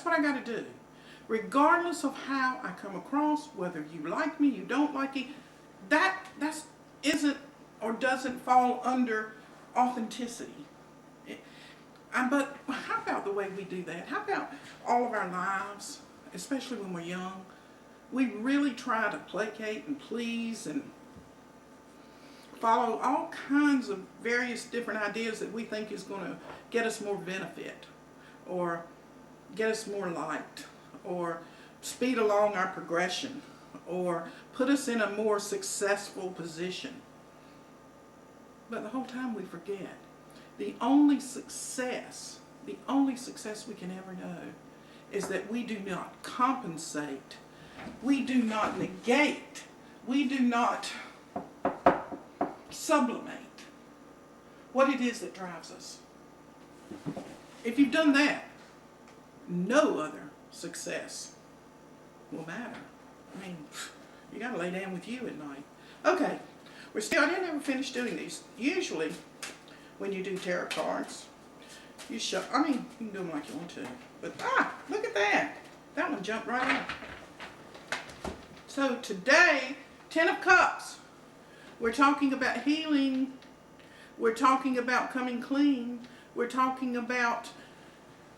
That's what I got to do. Regardless of how I come across, whether you like me, you don't like me, that isn't or doesn't fall under authenticity. But how about the way we do that? How about all of our lives, especially when we're young, we really try to placate and please and follow all kinds of various different ideas that we think is going to get us more benefit or get us more liked or speed along our progression or put us in a more successful position. But the whole time we forget the only success we can ever know is that we do not compensate, we do not negate, we do not sublimate what it is that drives us. If you've done that, no other success will matter. I mean, you got to lay down with you at night. Okay, I didn't ever finish doing these. Usually, when you do tarot cards, you can do them like you want to. But, look at that. That one jumped right up. So today, 10 of Cups. We're talking about healing. We're talking about coming clean. We're talking about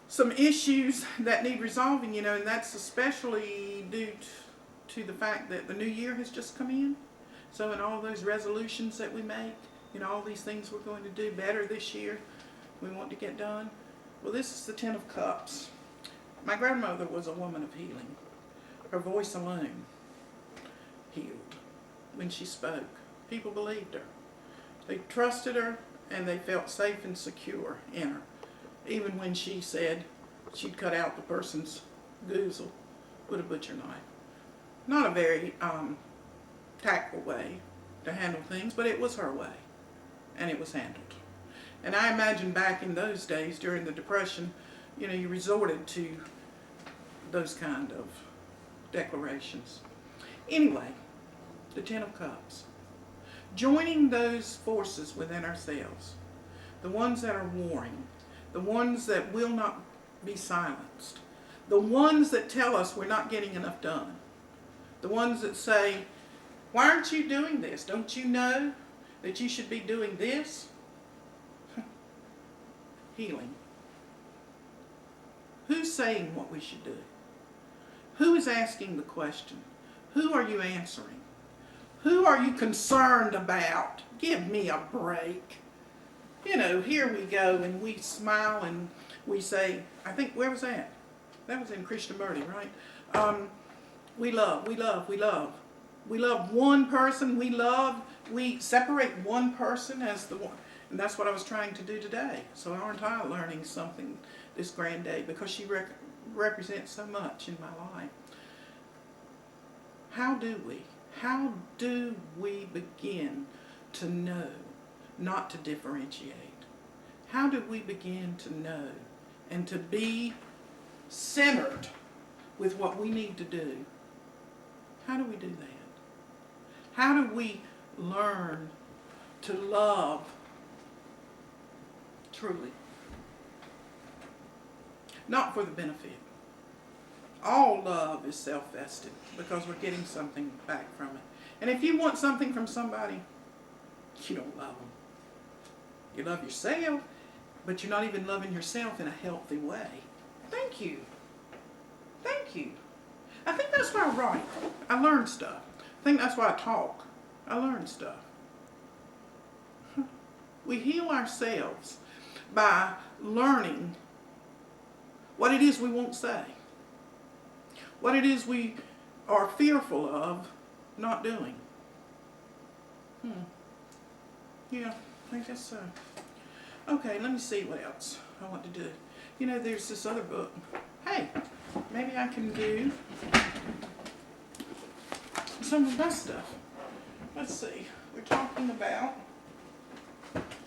some issues that need resolving, and that's especially due to the fact that the new year has just come in. So in all those resolutions that we make, all these things we're going to do better this year, we want to get done. Well, this is the 10 of Cups. My grandmother was a woman of healing. Her voice alone healed when she spoke. People believed her. They trusted her and they felt safe and secure in her. Even when she said she'd cut out the person's goozle with a butcher knife. Not a very tactful way to handle things, but it was her way. And it was handled. And I imagine back in those days during the Depression, you resorted to those kind of declarations. Anyway, the 10 of Cups. Joining those forces within ourselves, the ones that are warring, the ones that will not be silenced, the ones that tell us we're not getting enough done, the ones that say, why aren't you doing this? Don't you know that you should be doing this? Healing. Who's saying what we should do? Who is asking the question? Who are you answering? Who are you concerned about? Give me a break. Here we go and we smile and we say, where was that? That was in Krishnamurti, right? We love, we love, we love. We love one person, we separate one person as the one. And that's what I was trying to do today. So aren't I learning something this grand day? Because she represents so much in my life. How do we begin to know not to differentiate? How do we begin to know and to be centered with what we need to do? How do we do that? How do we learn to love truly? Not for the benefit. All love is self-vested because we're getting something back from it. And if you want something from somebody, you don't love them. You love yourself, but you're not even loving yourself in a healthy way. Thank you. Thank you. I think that's why I write. I learn stuff. I think that's why I talk. I learn stuff. We heal ourselves by learning what it is we won't say. What it is we are fearful of not doing. Yeah, I guess so. Okay, let me see what else I want to do. There's this other book. Hey, maybe I can do some of that stuff. Let's see. We're talking about,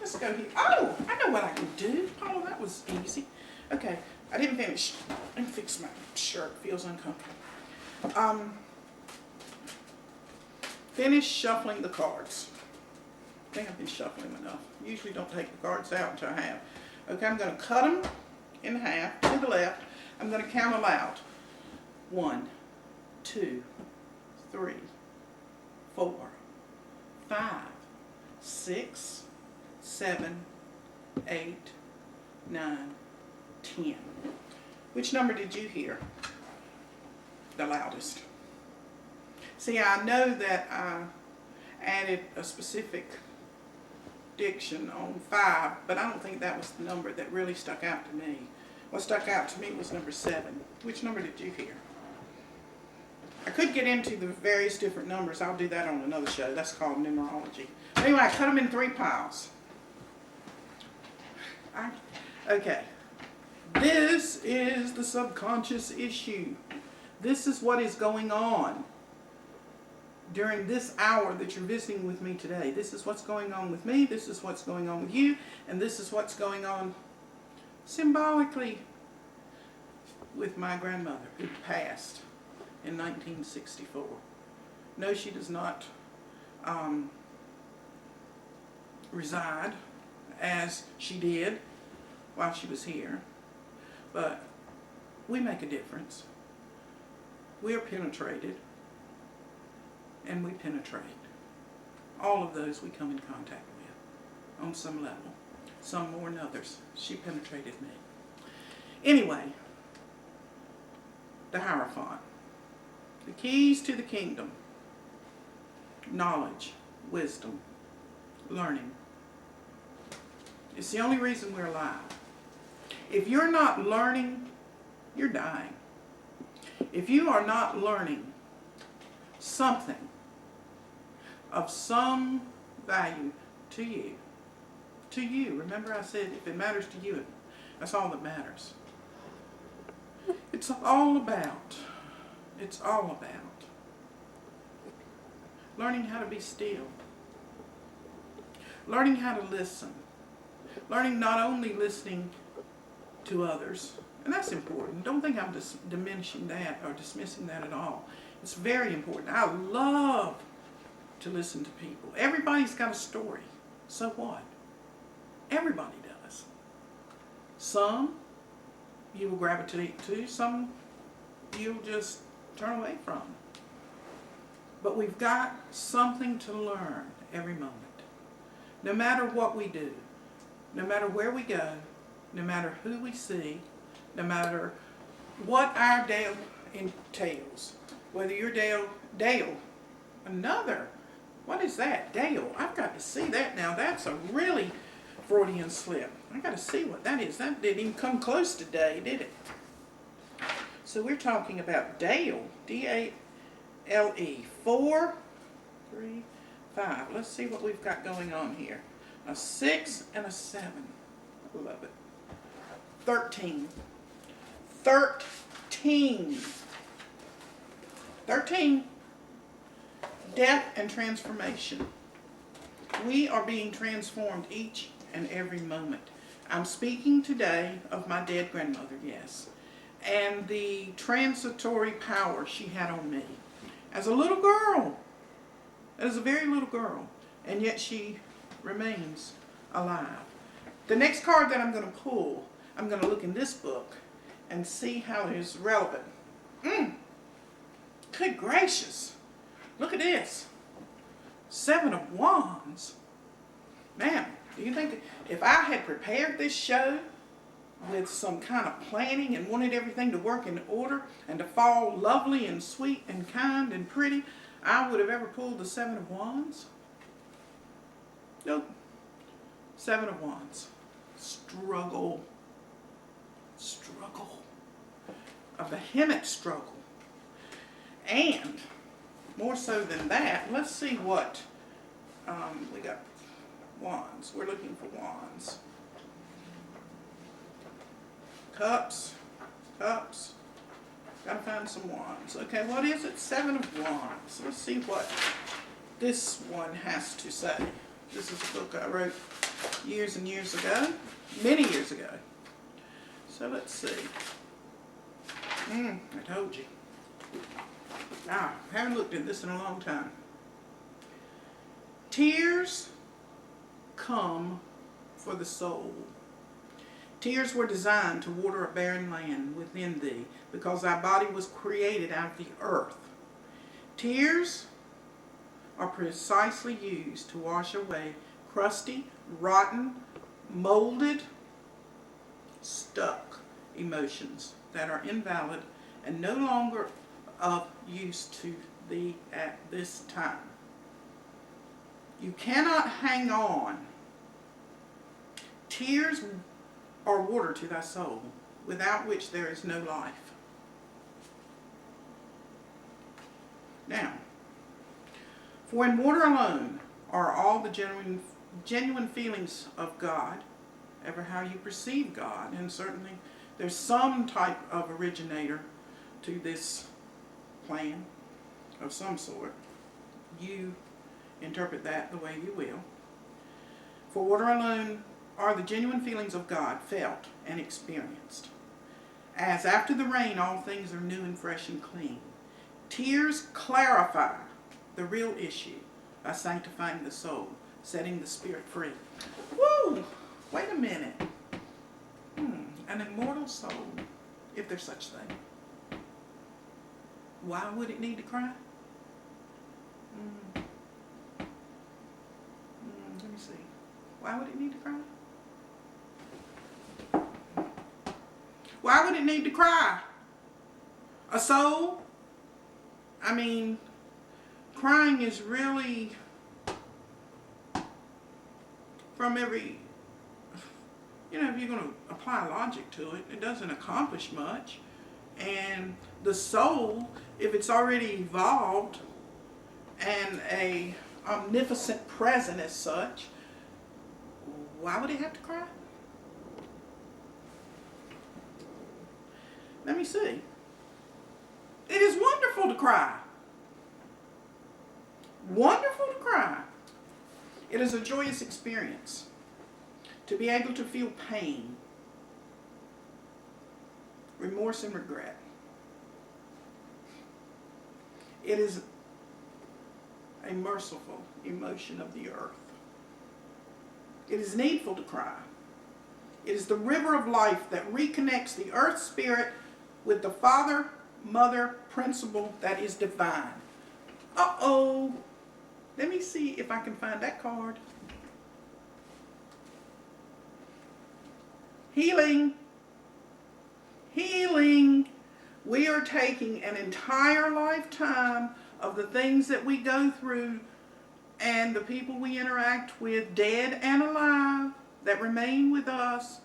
let's go here. Oh, I know what I can do. Oh, that was easy. Okay, I didn't finish. Let me fix my shirt. It feels uncomfortable. Finish shuffling the cards. I think I've been shuffling enough. Usually don't take the cards out until I have. Okay, I'm going to cut them in half to the left. I'm going to count aloud. 1, 2, 3, 4, 5, 6, 7, 8, 9, 10. Which number did you hear the loudest? See, I know that I added a specific diction on 5, but I don't think that was the number that really stuck out to me. What stuck out to me was number 7. Which number did you hear? I could get into the various different numbers. I'll do that on another show. That's called numerology. Anyway, I cut them in 3 piles. Okay. This is the subconscious issue. This is what is going on during this hour that you're visiting with me today. This is what's going on with me. This is what's going on with you. And this is what's going on symbolically with my grandmother who passed in 1964. No, she does not reside as she did while she was here, but we make a difference. We are penetrated, and we penetrate. All of those we come in contact with on some level, some more than others. She penetrated me. Anyway, the Hierophant. The keys to the kingdom: knowledge, wisdom, learning. It's the only reason we're alive. If you're not learning, you're dying. If you are not learning something of some value to you, remember I said if it matters to you, that's all that matters. It's all about learning how to be still, learning how to listen, learning not only listening to others, and that's important. Don't think I'm diminishing that or dismissing that at all. It's very important. I love to listen to people. Everybody's got a story. So what? Everybody does. Some you will gravitate to, some you'll just turn away from. But we've got something to learn every moment. No matter what we do, no matter where we go, no matter who we see, no matter what our day entails. Whether you're Dale, what is that? Dale, I've got to see that now. That's a really Freudian slip. I got to see what that is. That didn't even come close to day, did it? So we're talking about Dale, D-A-L-E, 4, 3, 5. Let's see what we've got going on here. A 6 and a 7. I love it. 13. 13. 13. Death and transformation. We are being transformed each and every moment. I'm speaking today of my dead grandmother, yes, and the transitory power she had on me as a little girl, as a very little girl, and yet she remains alive. The next card that I'm going to pull, I'm going to look in this book and see how it is relevant. Good gracious. Look at this. 7 of Wands. Man, do you think if I had prepared this show with some kind of planning and wanted everything to work in order and to fall lovely and sweet and kind and pretty, I would have ever pulled the 7 of Wands? Nope. 7 of Wands. Struggle. Struggle. A vehement struggle. And more so than that, let's see what we got. Wands. We're looking for wands. Cups. Cups. Gotta find some wands. Okay, what is it? 7 of Wands. Let's see what this one has to say. This is a book I wrote years and years ago. Many years ago. So let's see. I told you. I haven't looked at this in a long time. Tears come for the soul. Tears were designed to water a barren land within thee, because thy body was created out of the earth. Tears are precisely used to wash away crusty, rotten, molded, stuck emotions that are invalid and no longer of use to thee at this time. You cannot hang on. Tears are water to thy soul, without which there is no life. Now, for in water alone are all the genuine feelings of God, ever how you perceive God, and certainly there's some type of originator to this plan of some sort. You interpret that the way you will. For water alone are the genuine feelings of God, felt and experienced. As after the rain all things are new and fresh and clean. Tears clarify the real issue by sanctifying the soul, setting the spirit free. Woo! Wait a minute. An immortal soul, if there's such a thing. Why would it need to cry? Let me see. Why would it need to cry? Why would it need to cry? A soul? I mean, crying is really, from every, if you're going to apply logic to it, it doesn't accomplish much. And the soul, if it's already evolved and a omnipotent present as such, why would it have to cry? Let me see. It is wonderful to cry. Wonderful to cry. It is a joyous experience to be able to feel pain, remorse, and regret. It is a merciful emotion of the earth. It is needful to cry. It is the river of life that reconnects the earth spirit with the Father, Mother principle that is divine. Uh-oh. Let me see if I can find that card. Healing. Healing. We are taking an entire lifetime of the things that we go through and the people we interact with, dead and alive, that remain with us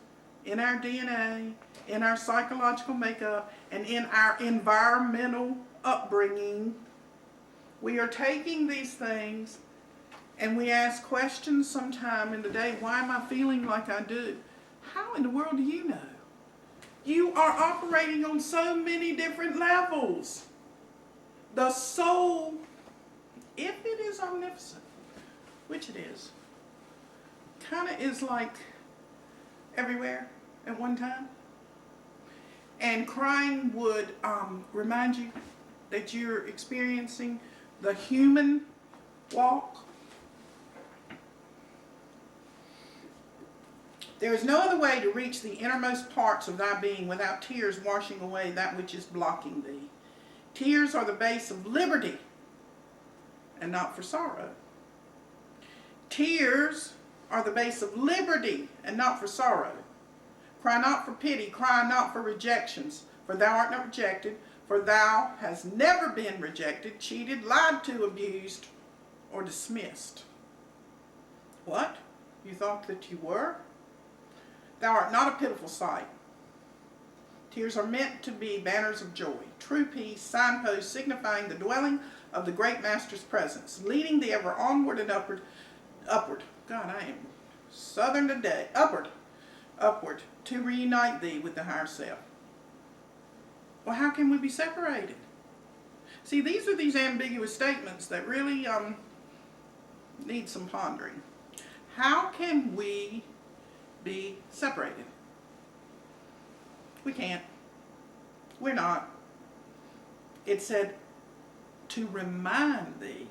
in our DNA, in our psychological makeup, and in our environmental upbringing. We are taking these things and we ask questions sometime in the day, why am I feeling like I do? How in the world do you know? You are operating on so many different levels. The soul, if it is omnipotent, which it is, kind of is like everywhere at one time. And crying would remind you that you're experiencing the human walk. There is no other way to reach the innermost parts of thy being without tears washing away that which is blocking thee. Tears are the base of liberty and not for sorrow. Tears are the base of liberty and not for sorrow. Cry not for pity, cry not for rejections, for thou art not rejected, for thou hast never been rejected, cheated, lied to, abused, or dismissed. What? You thought that you were? Thou art not a pitiful sight. Tears are meant to be banners of joy, true peace, signposts signifying the dwelling of the great Master's presence, leading thee ever onward and upward. God, I am southern today. Upward, to reunite thee with the higher self. Well, how can we be separated? See, these are these ambiguous statements that really need some pondering. How can we be separated? We can't. We're not. It said to remind thee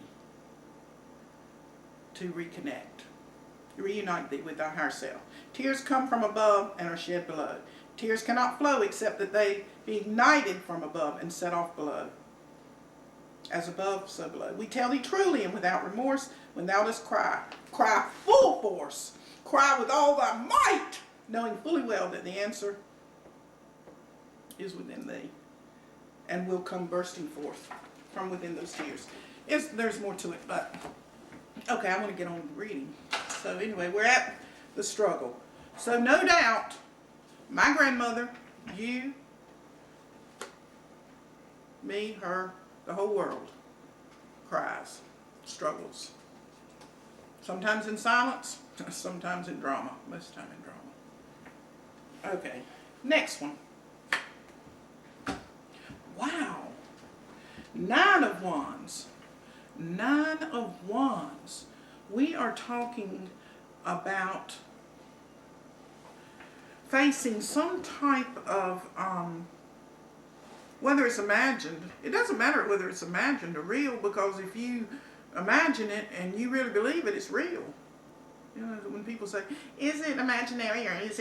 to reconnect. reunite thee with thy higher self. Tears come from above and are shed below. Tears cannot flow except that they be ignited from above and set off below. As above, so below. We tell thee truly and without remorse, when thou dost cry, cry full force, cry with all thy might, knowing fully well that the answer is within thee and will come bursting forth from within those tears. There's more to it, but okay, I want to get on with reading. So anyway, we're at the struggle. So no doubt, my grandmother, you, me, her, the whole world cries, struggles. Sometimes in silence, sometimes in drama, most of the time in drama. Okay, next one. Wow. 9 of Wands. 9 of Wands. We are talking about facing some type of, whether it's imagined, it doesn't matter whether it's imagined or real, because if you imagine it and you really believe it, it's real. You know, when people say, is it imaginary or is it